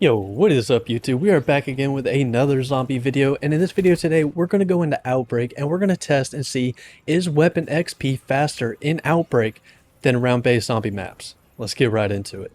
Yo, what is up YouTube? We are back again with another zombie video, and in this video today we're going to go into Outbreak and we're going to test and see, is weapon XP faster in Outbreak than round-based zombie maps? Let's get right into it.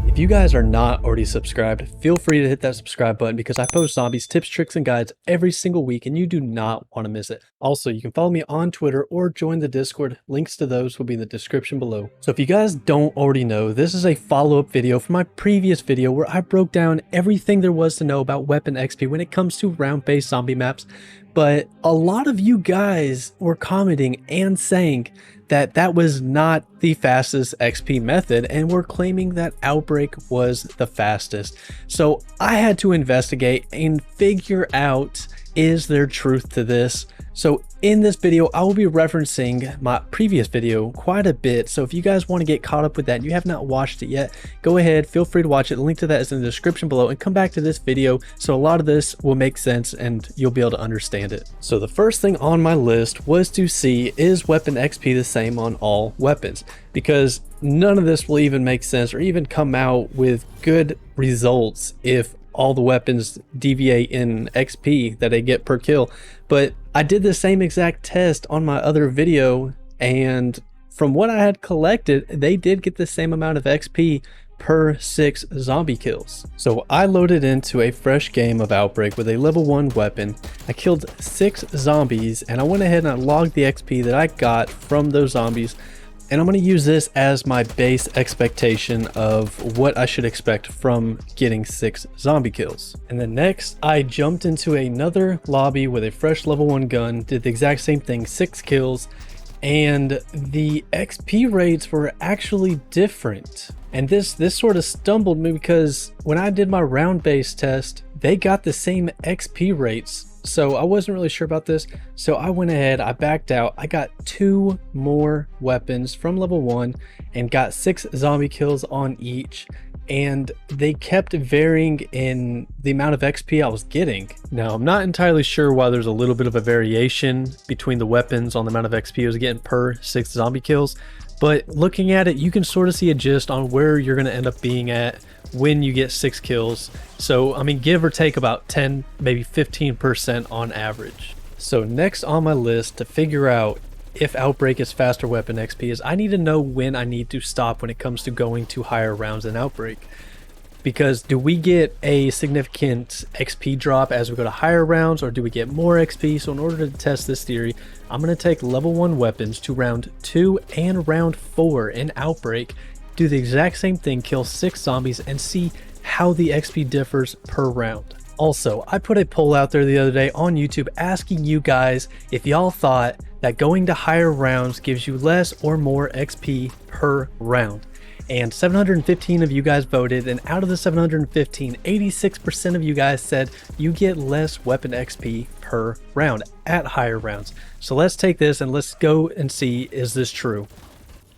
If you guys are not already subscribed, feel free to hit that subscribe button because I post zombies tips, tricks, and guides every single week and you do not want to miss it. Also, you can follow me on Twitter or join the Discord. Links to those will be in the description below. So if you guys don't already know, this is a follow-up video from my previous video where I broke down everything there was to know about weapon XP when it comes to round-based zombie maps. But a lot of you guys were commenting and saying that that was not the fastest XP method and were claiming that Outbreak was the fastest. So I had to investigate and figure out, is there truth to this? So in this video, I will be referencing my previous video quite a bit. So if you guys want to get caught up with that and you have not watched it yet, go ahead, feel free to watch it. The link to that is in the description below and come back to this video. So a lot of this will make sense and you'll be able to understand it. So the first thing on my list was to see, is weapon XP the same on all weapons? Because none of this will even make sense or even come out with good results if all the weapons deviate in XP that they get per kill. But I did the same exact test on my other video, and from what I had collected, they did get the same amount of XP per 6 zombie kills. So I loaded into a fresh game of Outbreak with a level 1 weapon. I killed 6 zombies and I went ahead and I logged the XP that I got from those zombies. And I'm going to use this as my base expectation of what I should expect from getting 6 zombie kills. And then next, I jumped into another lobby with a fresh level 1 gun, did the exact same thing, 6 kills, and the XP rates were actually different. And this sort of stumbled me because when I did my round-based test, they got the same XP rates. So I wasn't really sure about this. So I went ahead, I backed out. I got 2 more weapons from level 1 and got 6 zombie kills on each. And they kept varying in the amount of XP I was getting. Now, I'm not entirely sure why there's a little bit of a variation between the weapons on the amount of XP I was getting per 6 zombie kills. But looking at it, you can sort of see a gist on where you're going to end up being at when you get 6 kills. So, I mean, give or take about 10, maybe 15% on average. So next on my list to figure out if Outbreak is faster weapon XP is I need to know when I need to stop when it comes to going to higher rounds in Outbreak. Because do we get a significant XP drop as we go to higher rounds, or do we get more XP? So in order to test this theory, I'm going to take level 1 weapons to round 2 and round 4 in Outbreak, do the exact same thing, kill 6 zombies, and see how the XP differs per round. Also, I put a poll out there the other day on YouTube asking you guys if y'all thought that going to higher rounds gives you less or more XP per round. And 715 of you guys voted, and out of the 715, 86% of you guys said you get less weapon XP per round at higher rounds. So let's take this and let's go and see, is this true?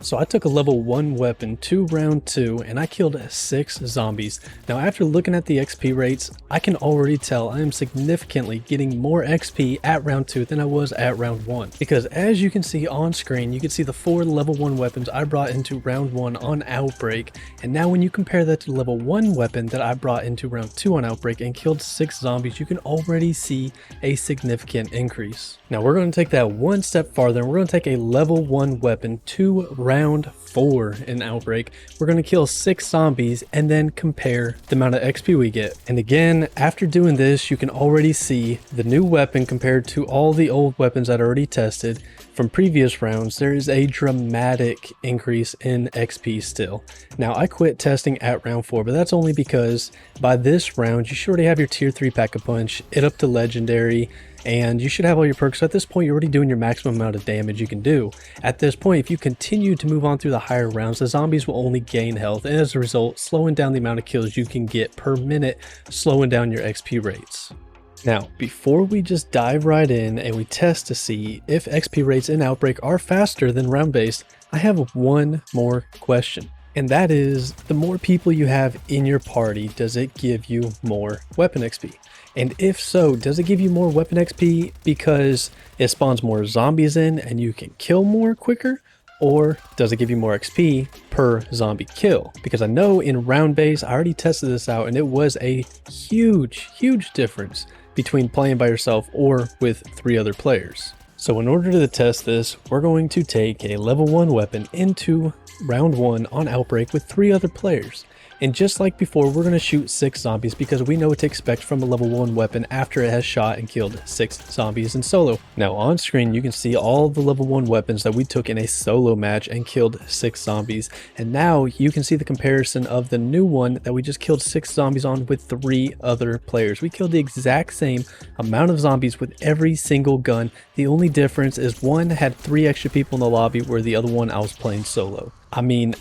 So I took a level 1 weapon to round 2 and I killed 6 zombies. Now after looking at the XP rates, I can already tell I am significantly getting more XP at round 2 than I was at round 1. Because as you can see on screen, you can see the 4 level 1 weapons I brought into round 1 on Outbreak. And now when you compare that to the level 1 weapon that I brought into round 2 on Outbreak and killed 6 zombies, you can already see a significant increase. Now we're going to take that one step farther and we're going to take a level 1 weapon to round 4 in Outbreak. We're going to kill 6 zombies and then compare the amount of XP we get. And again, after doing this, you can already see the new weapon compared to all the old weapons that are already tested from previous rounds. There is a dramatic increase in XP still. Now I quit testing at round 4, but that's only because by this round you should already have your tier 3 pack-a-punch, it up to legendary, and you should have all your perks. So at this point, you're already doing your maximum amount of damage you can do. At this point, if you continue to move on through the higher rounds, the zombies will only gain health, and as a result, slowing down the amount of kills you can get per minute, slowing down your XP rates. Now, before we just dive right in and we test to see if XP rates in Outbreak are faster than round-based, I have one more question. And that is, the more people you have in your party, does it give you more weapon XP? And if so, does it give you more weapon XP because it spawns more zombies in and you can kill more quicker? Or does it give you more XP per zombie kill? Because I know in round base, I already tested this out and it was a huge difference between playing by yourself or with 3 other players. So in order to test this, we're going to take a level 1 weapon into round 1 on Outbreak with 3 other players. And just like before, we're going to shoot 6 zombies because we know what to expect from a level 1 weapon after it has shot and killed 6 zombies in solo. Now on screen, you can see all the level 1 weapons that we took in a solo match and killed 6 zombies. And now you can see the comparison of the new one that we just killed 6 zombies on with 3 other players. We killed the exact same amount of zombies with every single gun. The only difference is one had 3 extra people in the lobby where the other one I was playing solo. I mean,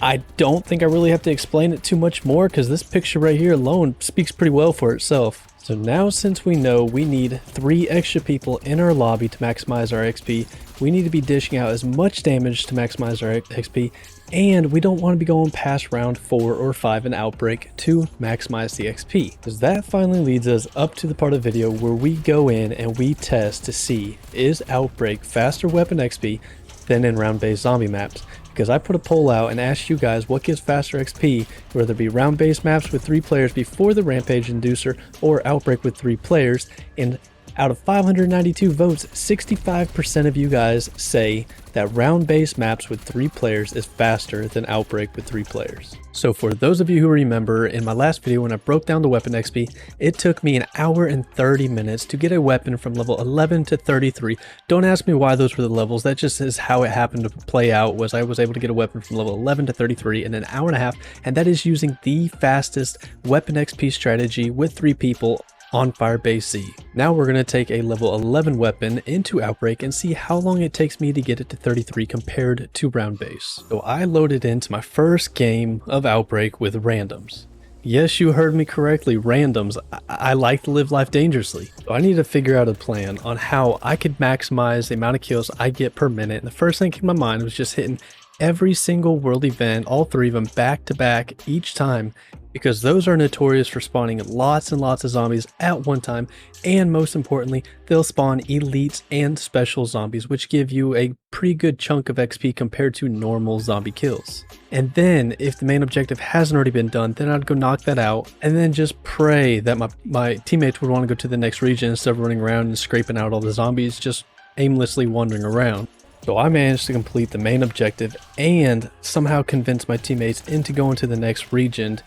I don't think I really have to explain it too much more because this picture right here alone speaks pretty well for itself. So now since we know we need 3 extra people in our lobby to maximize our XP, we need to be dishing out as much damage to maximize our XP, and we don't want to be going past round 4 or 5 in Outbreak to maximize the XP. Because that finally leads us up to the part of the video where we go in and we test to see, is Outbreak faster weapon XP than in round-based zombie maps? Because I put a poll out and asked you guys what gives faster XP, whether it be round-based maps with 3 players before the Rampage Inducer or Outbreak with 3 players, and out of 592 votes, 65% of you guys say that round-based maps with 3 players is faster than Outbreak with 3 players. So for those of you who remember, in my last video when I broke down the weapon XP, it took me 1 hour and 30 minutes to get a weapon from level 11 to 33. Don't ask me why those were the levels, that just is how it happened to play out. Was I was able to get a weapon from level 11 to 33 in 1.5 hours, and that is using the fastest weapon XP strategy with 3 people on Firebase Z. Now we're going to take a level 11 weapon into Outbreak and see how long it takes me to get it to 33 compared to round base. So I loaded into my first game of Outbreak with randoms. Yes, you heard me correctly, randoms. I like to live life dangerously. So I need to figure out a plan on how I could maximize the amount of kills I get per minute. And the first thing that came to my mind was just hitting every single world event, all 3 of them back to back each time, because those are notorious for spawning lots and lots of zombies at one time, and most importantly, they'll spawn elites and special zombies, which give you a pretty good chunk of XP compared to normal zombie kills. And then, if the main objective hasn't already been done, then I'd go knock that out, and then just pray that my teammates would want to go to the next region instead of running around and scraping out all the zombies, just aimlessly wandering around. So I managed to complete the main objective and somehow convince my teammates into going to the next region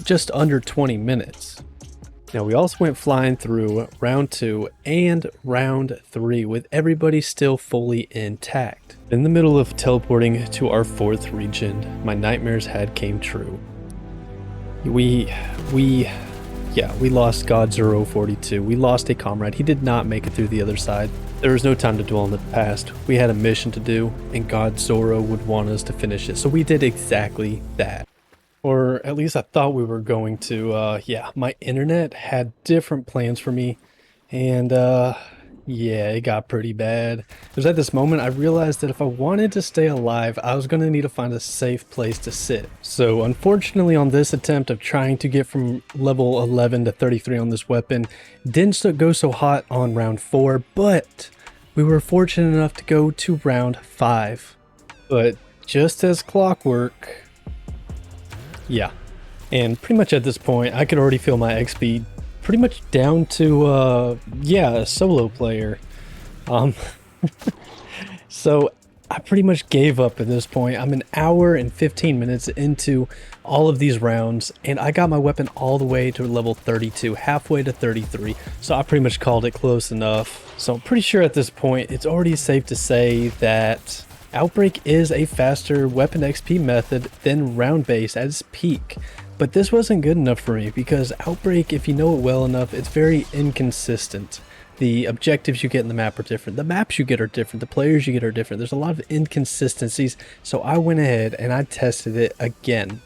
just under 20 minutes. Now we also went flying through round 2 and round 3 with everybody still fully intact. In the middle of teleporting to our 4th region, my nightmares had came true. We lost God 042. We lost a comrade. He did not make it through the other side. There was no time to dwell on the past. We had a mission to do, and God Zoro would want us to finish it. So we did exactly that. Or at least I thought we were going to. My internet had different plans for me. And yeah, it got pretty bad. It was at this moment I realized that if I wanted to stay alive, I was going to need to find a safe place to sit. So unfortunately on this attempt of trying to get from level 11 to 33 on this weapon, didn't go so hot on round 4, but we were fortunate enough to go to round 5. But just as clockwork, yeah. And pretty much at this point, I could already feel my XP pretty much down to, a solo player. So I pretty much gave up at this point. I'm 1 hour and 15 minutes into all of these rounds, and I got my weapon all the way to level 32, halfway to 33. So I pretty much called it close enough. So I'm pretty sure at this point, it's already safe to say that Outbreak is a faster weapon XP method than round base at its peak. But this wasn't good enough for me because Outbreak, if you know it well enough, it's very inconsistent. The objectives you get in the map are different. The maps you get are different. The players you get are different. There's a lot of inconsistencies. So I went ahead and I tested it again.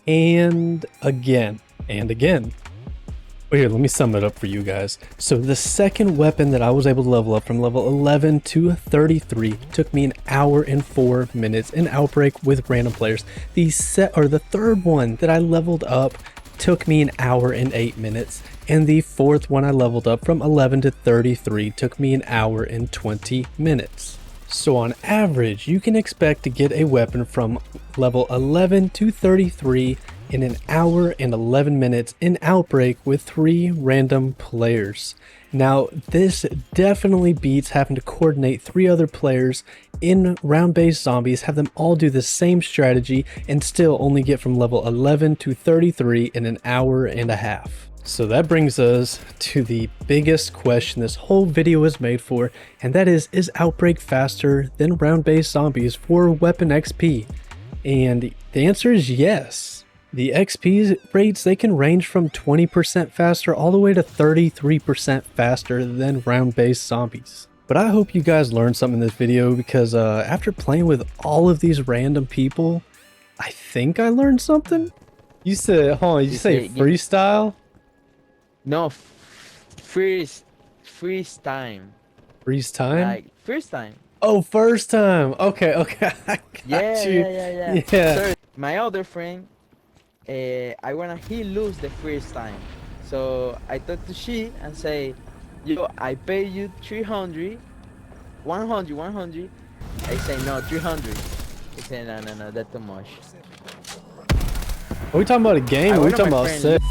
And again. And again. Well, here, let me sum it up for you guys. So the second weapon that I was able to level up from level 11 to 33 took me an hour and 4 minutes in Outbreak with random players. The third one that I leveled up took me an hour and 8 minutes. And the fourth one I leveled up from 11 to 33 took me an hour and 20 minutes. So on average, you can expect to get a weapon from level 11 to 33 in an hour and 11 minutes in Outbreak with 3 random players. Now, this definitely beats having to coordinate 3 other players in round-based zombies, have them all do the same strategy, and still only get from level 11 to 33 in an hour and a half. So that brings us to the biggest question this whole video is made for, and that is Outbreak faster than round-based zombies for weapon XP? And the answer is yes. The XP rates, they can range from 20% faster all the way to 33% faster than round-based zombies. But I hope you guys learned something in this video, because after playing with all of these random people, I think I learned something. You said, hold on, you say freestyle? No, freeze time. Freeze time? Like first time. Oh, first time. Okay, okay. I got you. Yeah. Sorry, my other friend, I wanna he lose the first time. So I talked to she and say, yo, I pay you 300, 100. I say no, 300. He say no, that's too much. Are we talking about a game or are we talking about friend set?